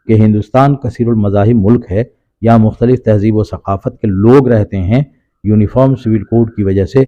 کہ ہندوستان کثیر المذاہب ملک ہے، یہاں مختلف تہذیب و ثقافت کے لوگ رہتے ہیں، یونیفارم سول کوڈ کی وجہ سے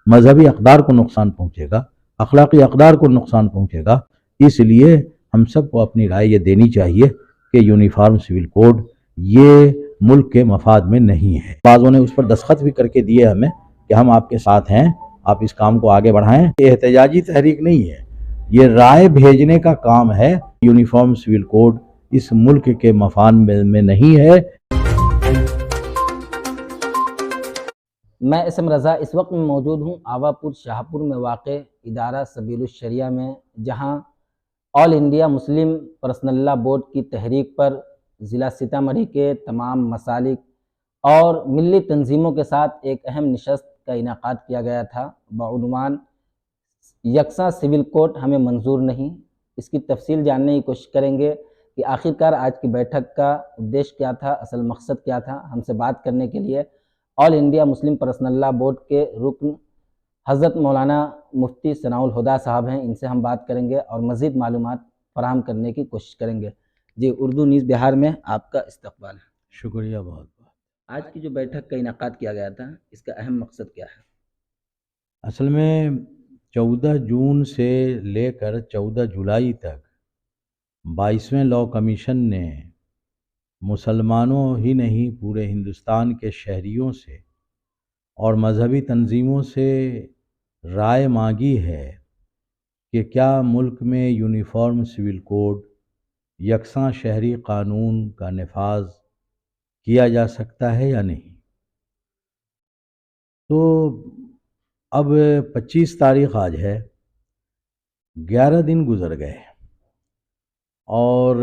مذہبی اقدار کو نقصان پہنچے گا، اخلاقی اقدار کو نقصان پہنچے گا۔ اس لیے ہم سب کو اپنی رائے یہ دینی چاہیے کہ یونیفارم سول کوڈ یہ ملک کے مفاد میں نہیں ہے۔ بعضوں نے اس پر دستخط بھی کر کے دیے ہمیں کہ ہم آپ کے ساتھ ہیں، آپ اس کام کو آگے بڑھائیں۔ یہ احتجاجی تحریک نہیں ہے، یہ رائے بھیجنے کا کام ہے۔ یونیفارم سول کوڈ اس ملک کے مفاد میں نہیں ہے۔ میں اسم رضا اس وقت میں موجود ہوں آواپور شاہپور میں واقع ادارہ سبیل الشریعہ میں، جہاں آل انڈیا مسلم پرسنل لا بورڈ کی تحریک پر ضلع سیتامڑھی کے تمام مسالک اور ملی تنظیموں کے ساتھ ایک اہم نشست کا انعقاد کیا گیا تھا بعنوان یکساں سول کوڈ ہمیں منظور نہیں۔ اس کی تفصیل جاننے کی کوشش کریں گے کہ آخرکار آج کی بیٹھک کا ادیش کیا تھا، اصل مقصد کیا تھا۔ ہم سے بات کرنے کے لیے آل انڈیا مسلم پرسنل لا بورڈ کے رکن حضرت مولانا مفتی ثناء الہدیٰ صاحب ہیں، ان سے ہم بات کریں گے اور مزید معلومات فراہم کرنے کی کوشش کریں گے۔ جی، اردو نیوز بہار میں آپ کا استقبال ہے۔ شکریہ بہت بہت۔ آج کی جو بیٹھک کا انعقاد کیا گیا تھا، اس کا اہم مقصد کیا ہے؟ اصل میں 14 جون سے لے کر 14 جولائی تک 22ویں لاء کمیشن نے مسلمانوں ہی نہیں پورے ہندوستان کے شہریوں سے اور مذہبی تنظیموں سے رائے مانگی ہے کہ کیا ملک میں یونیفارم سول کوڈ یکساں شہری قانون کا نفاذ کیا جا سکتا ہے یا نہیں۔ تو اب 25 تاریخ آج ہے، 11 دن گزر گئے اور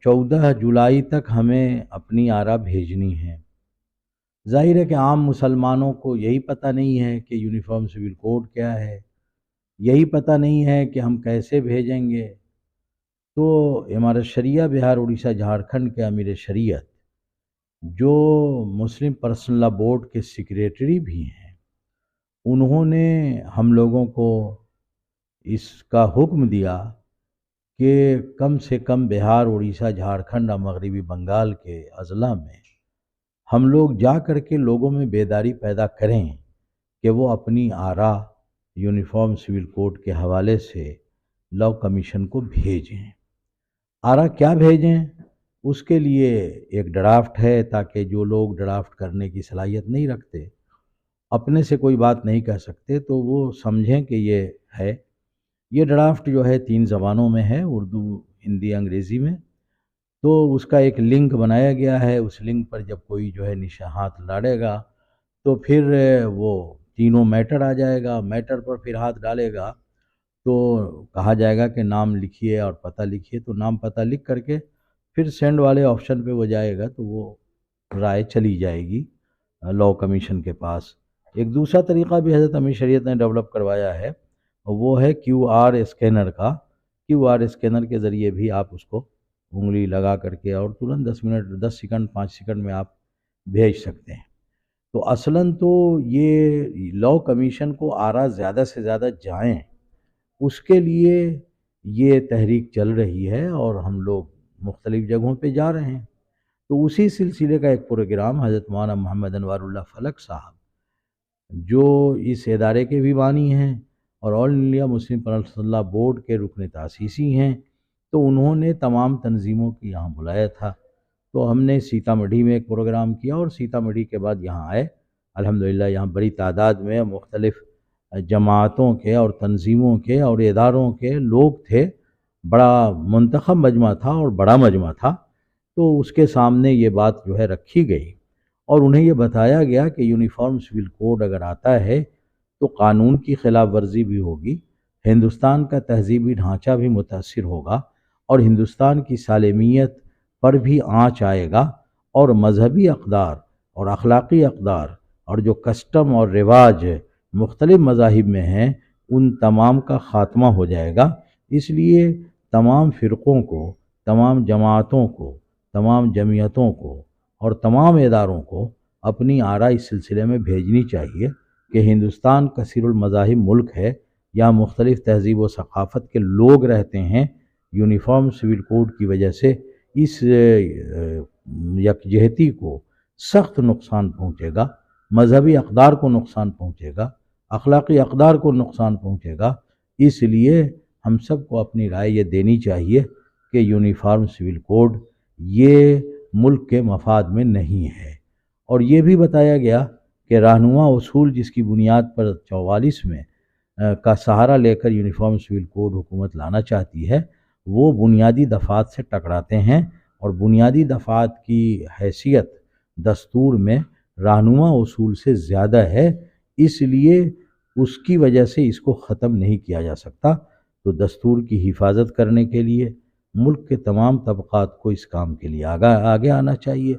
14 جولائی تک ہمیں اپنی آراء بھیجنی ہے۔ ظاہر ہے کہ عام مسلمانوں کو یہی پتہ نہیں ہے کہ یونیفارم سول کوڈ کیا ہے، یہی پتہ نہیں ہے کہ ہم کیسے بھیجیں گے۔ تو امارت شریعہ بہار اڑیسہ جھارکھنڈ کے امیر شریعت، جو مسلم پرسنل لا بورڈ کے سیکریٹری بھی ہیں، انہوں نے ہم لوگوں کو اس کا حکم دیا کہ کم سے کم بہار اڑیسہ جھارکھنڈ اور مغربی بنگال کے اضلاع میں ہم لوگ جا کر کے لوگوں میں بیداری پیدا کریں کہ وہ اپنی آراء یونیفارم سول کوڈ کے حوالے سے لاء کمیشن کو بھیجیں۔ آراء کیا بھیجیں؟ اس کے لیے ایک ڈرافٹ ہے، تاکہ جو لوگ ڈرافٹ کرنے کی صلاحیت نہیں رکھتے، اپنے سے کوئی بات نہیں کہہ سکتے، تو وہ سمجھیں کہ یہ ہے۔ یہ ڈرافٹ جو ہے 3 زبانوں میں ہے، اردو، ہندی، انگریزی میں۔ تو اس کا ایک لنک بنایا گیا ہے، اس لنک پر جب کوئی جو ہے ہاتھ ڈالے گا تو پھر وہ تینوں میٹر آ جائے گا، میٹر پر پھر ہاتھ ڈالے گا تو کہا جائے گا کہ نام لکھیے اور پتہ لکھیے، تو نام پتہ لکھ کر کے پھر سینڈ والے آپشن پہ وہ جائے گا تو وہ رائے چلی جائے گی لاء کمیشن کے پاس۔ ایک دوسرا طریقہ بھی حضرت امیر شریعت نے ڈیولپ کروایا ہے، وہ ہے QR اسکینر کا۔ QR اسکینر کے ذریعے بھی آپ اس کو انگلی لگا کر کے اور ترنت 10 سیکنڈ 5 سیکنڈ میں آپ بھیج سکتے ہیں۔ تو اصلاً تو یہ لاء کمیشن کو آراء زیادہ سے زیادہ جائیں، اس کے لیے یہ تحریک چل رہی ہے اور ہم لوگ مختلف جگہوں پہ جا رہے ہیں۔ تو اسی سلسلے کا ایک پروگرام حضرت مولانا محمد انوار اللہ فلک صاحب، جو اس ادارے کے بھی بانی ہیں اور آل انڈیا مسلم پرسنل لا بورڈ کے رکن تاسیسی ہیں، تو انہوں نے تمام تنظیموں کی یہاں بلایا تھا۔ تو ہم نے سیتامڑھی میں ایک پروگرام کیا اور سیتامڑھی کے بعد یہاں آئے۔ الحمدللہ یہاں بڑی تعداد میں مختلف جماعتوں کے اور تنظیموں کے اور اداروں کے لوگ تھے، بڑا منتخب مجمع تھا اور بڑا مجمع تھا۔ تو اس کے سامنے یہ بات جو ہے رکھی گئی اور انہیں یہ بتایا گیا کہ یونیفارم سول کوڈ اگر آتا ہے تو قانون کی خلاف ورزی بھی ہوگی، ہندوستان کا تہذیبی ڈھانچہ بھی متاثر ہوگا اور ہندوستان کی سالمیت پر بھی آنچ آئے گا، اور مذہبی اقدار اور اخلاقی اقدار اور جو کسٹم اور رواج مختلف مذاہب میں ہیں، ان تمام کا خاتمہ ہو جائے گا۔ اس لیے تمام فرقوں کو، تمام جماعتوں کو، تمام جمعیتوں کو اور تمام اداروں کو اپنی آراء اس سلسلے میں بھیجنی چاہیے کہ ہندوستان کثیر المذاہب ملک ہے، یہاں مختلف تہذیب و ثقافت کے لوگ رہتے ہیں، یونیفارم سول کوڈ کی وجہ سے اس یکجہتی کو سخت نقصان پہنچے گا، مذہبی اقدار کو نقصان پہنچے گا، اخلاقی اقدار کو نقصان پہنچے گا۔ اس لیے ہم سب کو اپنی رائے یہ دینی چاہیے کہ یونیفارم سول کوڈ یہ ملک کے مفاد میں نہیں ہے۔ اور یہ بھی بتایا گیا کہ رہنما اصول جس کی بنیاد پر 44 میں کا سہارا لے کر یونیفارم سول کوڈ حکومت لانا چاہتی ہے، وہ بنیادی دفعات سے ٹکراتے ہیں، اور بنیادی دفعات کی حیثیت دستور میں رہنما اصول سے زیادہ ہے، اس لیے اس کی وجہ سے اس کو ختم نہیں کیا جا سکتا۔ تو دستور کی حفاظت کرنے کے لیے ملک کے تمام طبقات کو اس کام کے لیے آگے آنا چاہیے۔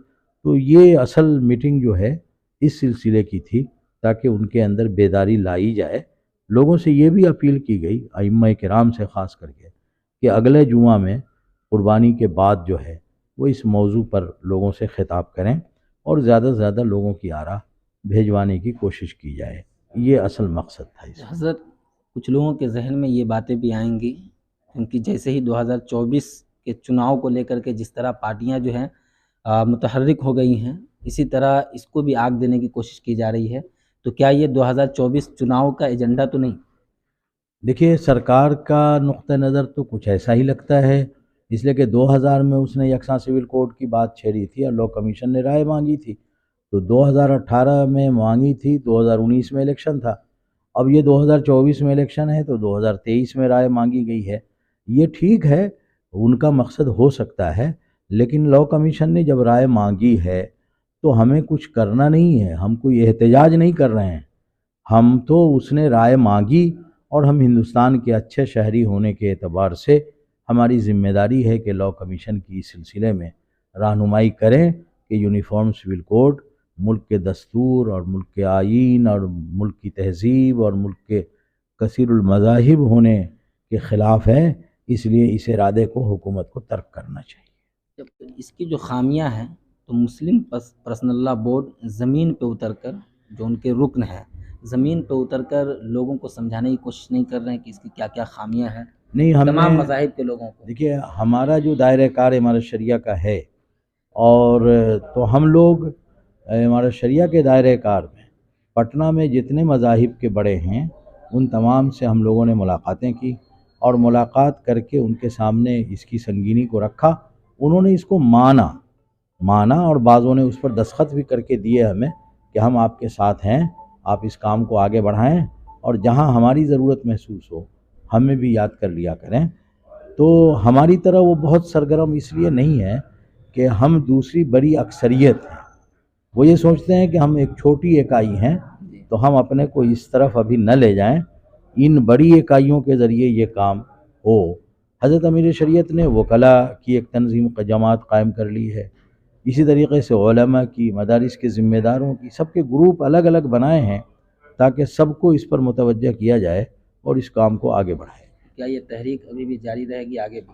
تو یہ اصل میٹنگ جو ہے اس سلسلے کی تھی، تاکہ ان کے اندر بیداری لائی جائے۔ لوگوں سے یہ بھی اپیل کی گئی، ائمہ کرام سے خاص کر کے، کہ اگلے جمعہ میں قربانی کے بعد جو ہے وہ اس موضوع پر لوگوں سے خطاب کریں اور زیادہ سے زیادہ لوگوں کی آراء بھیجوانے کی کوشش کی جائے۔ یہ اصل مقصد تھا اس میں۔ حضرت، کچھ لوگوں کے ذہن میں یہ باتیں بھی آئیں گی کیونکہ جیسے ہی 2024 کے چناؤ کو لے کر کے جس طرح پارٹیاں جو ہیں متحرک ہو گئی ہیں، اسی طرح اس کو بھی آگ دینے کی کوشش کی جا رہی ہے، تو کیا یہ 2024 چناؤ کا ایجنڈا تو نہیں؟ دیکھیے، سرکار کا نقطہ نظر تو کچھ ایسا ہی لگتا ہے، اس لیے کہ 2000 میں اس نے یکساں سول کوڈ کی بات چھیڑی تھی اور لاء کمیشن نے رائے مانگی تھی، تو 2018 میں مانگی تھی، 2019 میں الیکشن تھا، اب یہ 2024 میں الیکشن ہے تو 2023 میں رائے مانگی گئی ہے۔ یہ ٹھیک ہے، ان کا مقصد ہو سکتا ہے، لیکن لاء کمیشن نے جب رائے مانگی ہے تو ہمیں کچھ کرنا نہیں ہے، ہم کوئی احتجاج نہیں کر رہے ہیں، ہم تو اس نے رائے مانگی اور ہم ہندوستان کے اچھے شہری ہونے کے اعتبار سے ہماری ذمہ داری ہے کہ لاء کمیشن کی اس سلسلے میں رہنمائی کریں کہ یونیفارم سول کوڈ ملک کے دستور اور ملک کے آئین اور ملک کی تہذیب اور ملک کے کثیر المذاہب ہونے کے خلاف ہے، اس لیے اس ارادے کو حکومت کو ترک کرنا چاہیے۔ جب اس کی جو خامیاں ہیں تو مسلم پرسنل لاء بورڈ زمین پہ اتر کر، جو ان کے رکن ہیں، زمین پہ اتر کر لوگوں کو سمجھانے کی کوشش نہیں کر رہے ہیں کہ اس کی کیا کیا خامیاں ہیں، نہیں، ہم تمام نے مذاہب کے لوگوں کو؟ دیکھیے، ہمارا جو دائرہ کار امارت شریعہ کا ہے، اور تو ہم لوگ امارت شریعہ کے دائرہ کار میں پٹنہ میں جتنے مذاہب کے بڑے ہیں ان تمام سے ہم لوگوں نے ملاقاتیں کی، اور ملاقات کر کے ان کے سامنے اس کی سنگینی کو رکھا، انہوں نے اس کو مانا اور بعضوں نے اس پر دستخط بھی کر کے دیے ہمیں کہ ہم آپ کے ساتھ ہیں، آپ اس کام کو آگے بڑھائیں، اور جہاں ہماری ضرورت محسوس ہو ہمیں بھی یاد کر لیا کریں۔ تو ہماری طرح وہ بہت سرگرم اس لیے نہیں ہے کہ ہم دوسری بڑی اکثریت ہیں، وہ یہ سوچتے ہیں کہ ہم ایک چھوٹی اکائی ہیں تو ہم اپنے کو اس طرف ابھی نہ لے جائیں، ان بڑی اکائیوں کے ذریعے یہ کام ہو۔ حضرت امیر شریعت نے وکلاء کی ایک تنظیم جماعت قائم کر لی ہے، اسی طریقے سے علماء کی، مدارس کے ذمہ داروں کی، سب کے گروپ الگ الگ بنائے ہیں تاکہ سب کو اس پر متوجہ کیا جائے اور اس کام کو آگے بڑھائے۔ کیا یہ تحریک ابھی بھی جاری رہے گی آگے بھی؟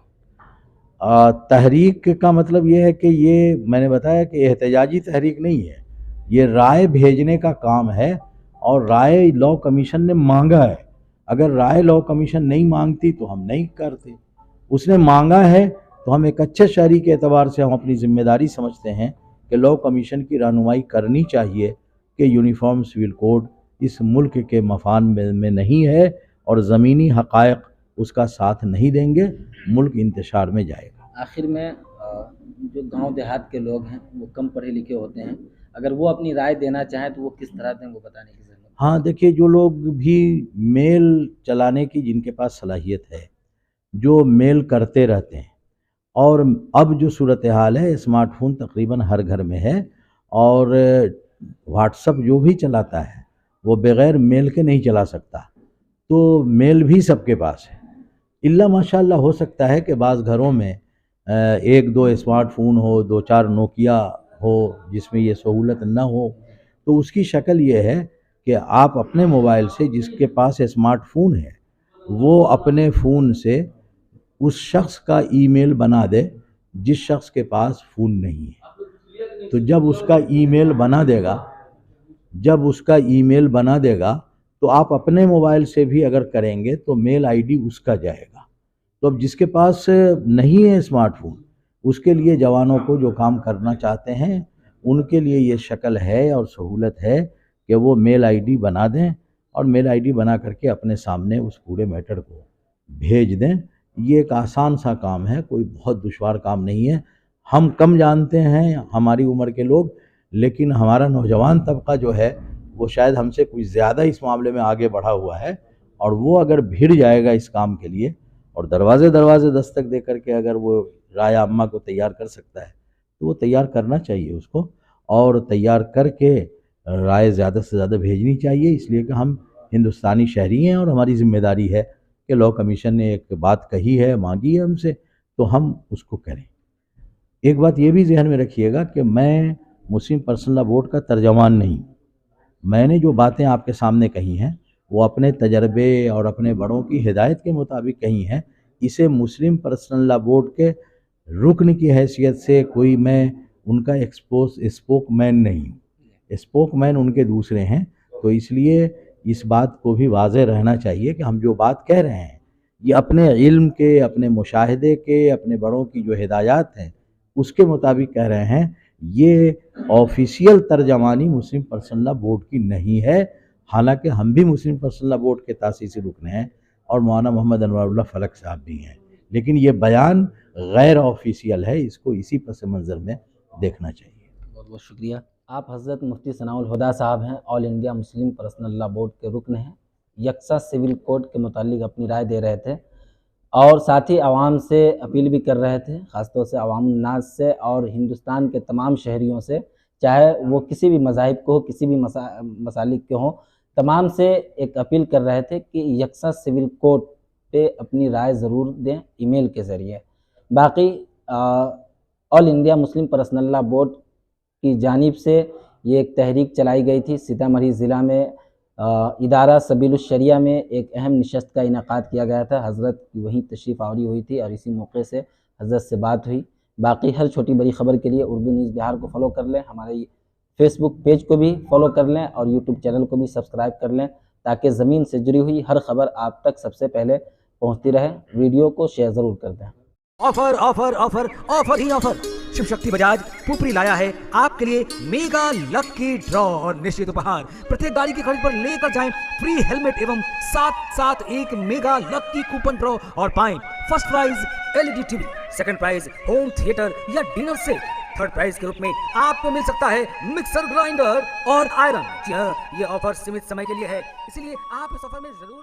تحریک کا مطلب یہ ہے کہ یہ میں نے بتایا کہ احتجاجی تحریک نہیں ہے، یہ رائے بھیجنے کا کام ہے، اور رائے لاء کمیشن نے مانگا ہے۔ اگر رائے لاء کمیشن نہیں مانگتی تو ہم نہیں کرتے، اس نے مانگا ہے تو ہم ایک اچھے شہری کے اعتبار سے ہم اپنی ذمہ داری سمجھتے ہیں کہ لاء کمیشن کی رہنمائی کرنی چاہیے کہ یونیفارم سول کوڈ اس ملک کے مفاد میں نہیں ہے، اور زمینی حقائق اس کا ساتھ نہیں دیں گے، ملک انتشار میں جائے گا۔ آخر میں جو گاؤں دیہات کے لوگ ہیں وہ کم پڑھے لکھے ہوتے ہیں، اگر وہ اپنی رائے دینا چاہیں تو وہ کس طرح دیں، وہ بتانے کی ضرورت ہے۔ ہاں دیکھیے، جو لوگ بھی میل چلانے کی جن کے پاس صلاحیت ہے، جو میل کرتے رہتے ہیں، اور اب جو صورتحال ہے اسمارٹ فون تقریباً ہر گھر میں ہے، اور واٹس اپ جو بھی چلاتا ہے وہ بغیر میل کے نہیں چلا سکتا، تو میل بھی سب کے پاس ہے، الا ماشاء اللہ ہو سکتا ہے کہ بعض گھروں میں ایک دو اسمارٹ فون ہو، دو چار نوکیا ہو جس میں یہ سہولت نہ ہو، تو اس کی شکل یہ ہے کہ آپ اپنے موبائل سے، جس کے پاس اسمارٹ فون ہے وہ اپنے فون سے اس شخص کا ای میل بنا دے جس شخص کے پاس فون نہیں ہے، تو جب اس کا ای میل بنا دے گا تو آپ اپنے موبائل سے بھی اگر کریں گے تو میل آئی ڈی اس کا جائے گا۔ تو اب جس کے پاس نہیں ہے اسمارٹ فون، اس کے لیے جوانوں کو جو کام کرنا چاہتے ہیں ان کے لیے یہ شکل ہے اور سہولت ہے کہ وہ میل آئی ڈی بنا دیں اور میل آئی ڈی بنا کر کے اپنے سامنے اس پورے میٹر کو بھیج دیں۔ یہ ایک آسان سا کام ہے، کوئی بہت دشوار کام نہیں ہے۔ ہم کم جانتے ہیں ہماری عمر کے لوگ، لیکن ہمارا نوجوان طبقہ جو ہے وہ شاید ہم سے کچھ زیادہ اس معاملے میں آگے بڑھا ہوا ہے، اور وہ اگر بھیڑ جائے گا اس کام کے لیے اور دروازے دروازے دستک دے کر کے اگر وہ رائے عامہ کو تیار کر سکتا ہے تو وہ تیار کرنا چاہیے اس کو، اور تیار کر کے رائے زیادہ سے زیادہ بھیجنی چاہیے، اس لیے کہ ہم ہندوستانی شہری ہیں اور ہماری ذمہ داری ہے کہ لاء کمیشن نے ایک بات کہی ہے، مانگی ہے ہم سے، تو ہم اس کو کریں۔ ایک بات یہ بھی ذہن میں رکھیے گا کہ میں مسلم پرسنل لاء بورڈ کا ترجمان نہیں، میں نے جو باتیں آپ کے سامنے کہی ہیں وہ اپنے تجربے اور اپنے بڑوں کی ہدایت کے مطابق کہی ہیں۔ اسے مسلم پرسنل لاء بورڈ کے رکن کی حیثیت سے کوئی میں ان کا اسپوک مین نہیں ہوں، اسپوک مین ان کے دوسرے ہیں، تو اس لیے اس بات کو بھی واضح رہنا چاہیے کہ ہم جو بات کہہ رہے ہیں یہ اپنے علم کے، اپنے مشاہدے کے، اپنے بڑوں کی جو ہدایات ہیں اس کے مطابق کہہ رہے ہیں۔ یہ آفیشیل ترجمانی مسلم پرسنل لاء بورڈ کی نہیں ہے، حالانکہ ہم بھی مسلم پرسنل لاء بورڈ کے تاسیسی رکن ہیں اور مولانا محمد انوار اللہ فلک صاحب بھی ہیں، لیکن یہ بیان غیر آفیشیل ہے، اس کو اسی پس منظر میں دیکھنا چاہیے۔ بہت بہت شکریہ۔ آپ حضرت مفتی ثناء الہدیٰ صاحب ہیں، All India Muslim Personal Law Board کے رکن ہیں، یکساں سول کوڈ کے متعلق اپنی رائے دے رہے تھے اور ساتھ ہی عوام سے اپیل بھی کر رہے تھے، خاص طور سے عوام الناس سے اور ہندوستان کے تمام شہریوں سے، چاہے وہ کسی بھی مذاہب کو ہو، کسی بھی مسالک کے ہوں، تمام سے ایک اپیل کر رہے تھے کہ یکساں سول کوڈ پہ اپنی رائے ضرور دیں ای میل کے ذریعے۔ باقی All India Muslim Personal Law Board کی جانب سے یہ ایک تحریک چلائی گئی تھی، سیتامڑھی ضلع میں ادارہ سبیل الشریعہ میں ایک اہم نشست کا انعقاد کیا گیا تھا، حضرت کی وہیں تشریف آوری ہوئی تھی اور اسی موقع سے حضرت سے بات ہوئی۔ باقی ہر چھوٹی بڑی خبر کے لیے اردو نیوز بہار کو فالو کر لیں، ہمارے فیس بک پیج کو بھی فالو کر لیں اور یوٹیوب چینل کو بھی سبسکرائب کر لیں تاکہ زمین سے جڑی ہوئی ہر خبر آپ تک سب سے پہلے پہنچتی رہے۔ ویڈیو کو شیئر ضرور کر دیں۔ آفر آفر آفر آفر ہی آفر، شیو شکتی بجاج پھوپری لایا ہے آپ کے لیے میگا لکی ڈرا اور نشچت اپہار۔ پرتیک گاڑی کی خرید پر لے کر جائیں فری ہیلمٹ ایوم ساتھ ایک میگا لکی کوپن ڈرا اور پائیں first prize LED T V, second prize home theatre یا ڈنر سیٹ، تھرڈ پرائز کے روپ میں آپ کو مل سکتا ہے مکسر گرائنڈر اور آئرن۔ جی ہاں، یہ آفر سیمت سمے کے لیے ہے، اسی لیے آپ اس آفر میں ضرور